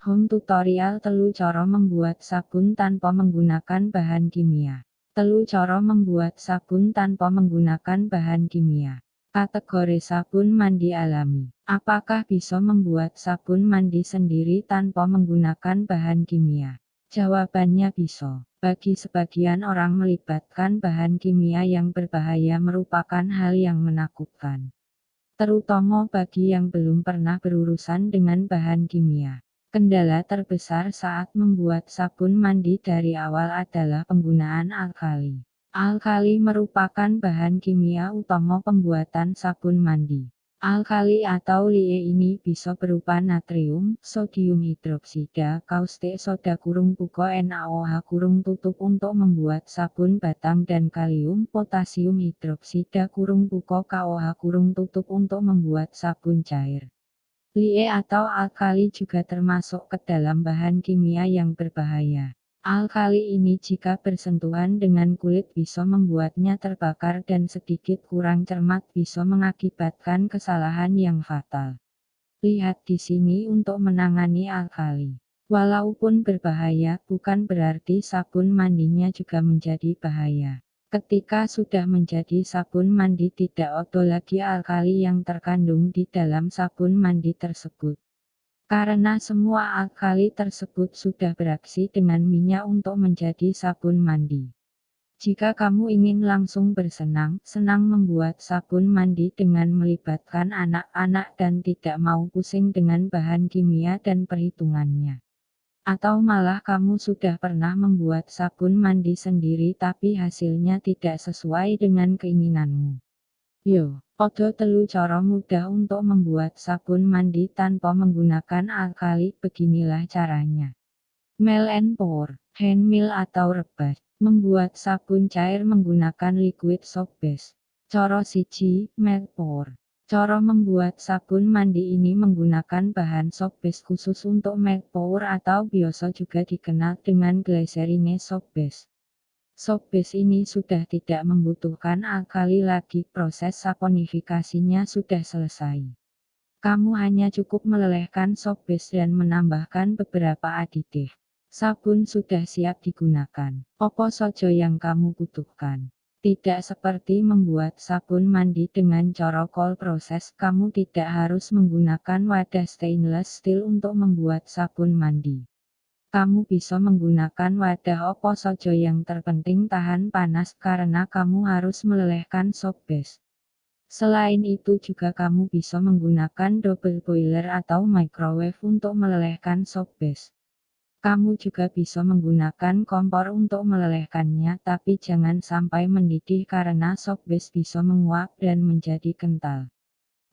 Home tutorial telu cara membuat sabun tanpa menggunakan bahan kimia. Telu cara membuat sabun tanpa menggunakan bahan kimia. Kategori sabun mandi alami. Apakah bisa membuat sabun mandi sendiri tanpa menggunakan bahan kimia? Jawabannya bisa. Bagi sebagian orang melibatkan bahan kimia yang berbahaya merupakan hal yang menakutkan. Terutama bagi yang belum pernah berurusan dengan bahan kimia. Kendala terbesar saat membuat sabun mandi dari awal adalah penggunaan alkali. Alkali merupakan bahan kimia utama pembuatan sabun mandi. Alkali atau Li ini bisa berupa natrium, sodium hidroksida, kaustik soda puko NaOH tutup untuk membuat sabun batang dan kalium potasium hidroksida puko KOH tutup untuk membuat sabun cair. Li atau alkali juga termasuk ke dalam bahan kimia yang berbahaya. Alkali ini jika bersentuhan dengan kulit bisa membuatnya terbakar dan sedikit kurang cermat bisa mengakibatkan kesalahan yang fatal. Lihat di sini untuk menangani alkali. Walaupun berbahaya, bukan berarti sabun mandinya juga menjadi bahaya. Ketika sudah menjadi sabun mandi tidak ada lagi alkali yang terkandung di dalam sabun mandi tersebut. Karena semua alkali tersebut sudah beraksi dengan minyak untuk menjadi sabun mandi. Jika kamu ingin langsung senang membuat sabun mandi dengan melibatkan anak-anak dan tidak mau pusing dengan bahan kimia dan perhitungannya. Atau malah kamu sudah pernah membuat sabun mandi sendiri tapi hasilnya tidak sesuai dengan keinginanmu. Yo, ada telu cara mudah untuk membuat sabun mandi tanpa menggunakan alkali. Beginilah caranya. Melt and pour, hand mill atau rebus. Membuat sabun cair menggunakan liquid soap base. Cara siji, melt pour. Cara membuat sabun mandi ini menggunakan bahan soap base khusus untuk melt pour atau biasa juga dikenal dengan glycerine soap base. Soap base ini sudah tidak membutuhkan alkali lagi, proses saponifikasinya sudah selesai. Kamu hanya cukup melelehkan soap base dan menambahkan beberapa aditif. Sabun sudah siap digunakan. Apa saja yang kamu butuhkan? Tidak seperti membuat sabun mandi dengan cara cold process, kamu tidak harus menggunakan wadah stainless steel untuk membuat sabun mandi. Kamu bisa menggunakan wadah apa saja yang terpenting tahan panas karena kamu harus melelehkan soap base. Selain itu juga kamu bisa menggunakan double boiler atau microwave untuk melelehkan soap base. Kamu juga bisa menggunakan kompor untuk melelehkannya tapi jangan sampai mendidih karena soap base bisa menguap dan menjadi kental.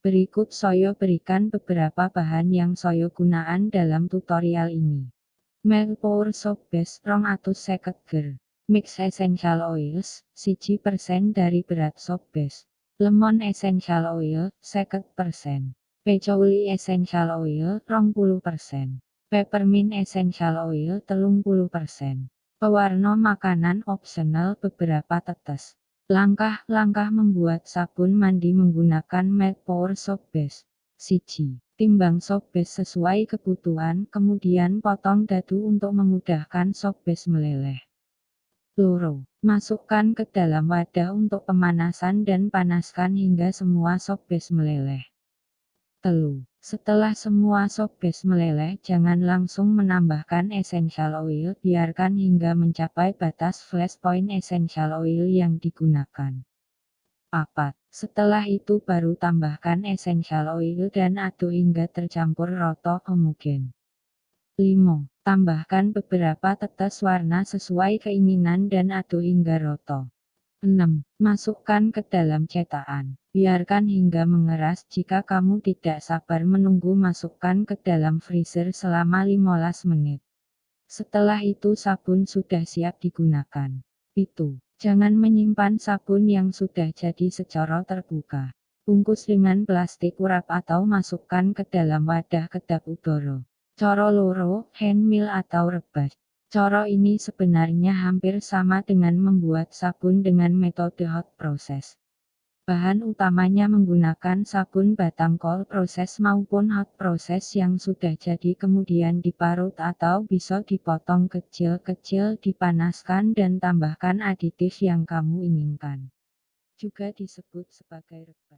Berikut saya berikan beberapa bahan yang saya gunakan dalam tutorial ini. Melt pour soap base 250 g. Mix essential oils 1% dari berat soap base. Lemon essential oil 50%. Patchouli essential oil 20%. Peppermint essential oil 30%. Pewarna makanan opsional beberapa tetes. Langkah-langkah membuat sabun mandi menggunakan melt pour soap base. 1. Timbang soap base sesuai kebutuhan, kemudian potong dadu untuk memudahkan soap base meleleh. 2. Masukkan ke dalam wadah untuk pemanasan dan panaskan hingga semua soap base meleleh. 3. Setelah semua soap base meleleh, jangan langsung menambahkan essential oil, biarkan hingga mencapai batas flash point essential oil yang digunakan. 4. Setelah itu baru tambahkan essential oil dan aduk hingga tercampur rata homogen. 5. Tambahkan beberapa tetes warna sesuai keinginan dan aduk hingga rata. 6. Masukkan ke dalam cetakan. Biarkan hingga mengeras. Jika kamu tidak sabar menunggu, masukkan ke dalam freezer selama 15 menit. Setelah itu sabun sudah siap digunakan. 7. Jangan menyimpan sabun yang sudah jadi secara terbuka. Bungkus dengan plastik wrap atau masukkan ke dalam wadah kedap udara. Cara loro, hand mill atau rebus. Cara ini sebenarnya hampir sama dengan membuat sabun dengan metode hot process. Bahan utamanya menggunakan sabun batang kol proses maupun hot proses yang sudah jadi kemudian diparut atau bisa dipotong kecil-kecil, dipanaskan dan tambahkan aditif yang kamu inginkan. Juga disebut sebagai rebus.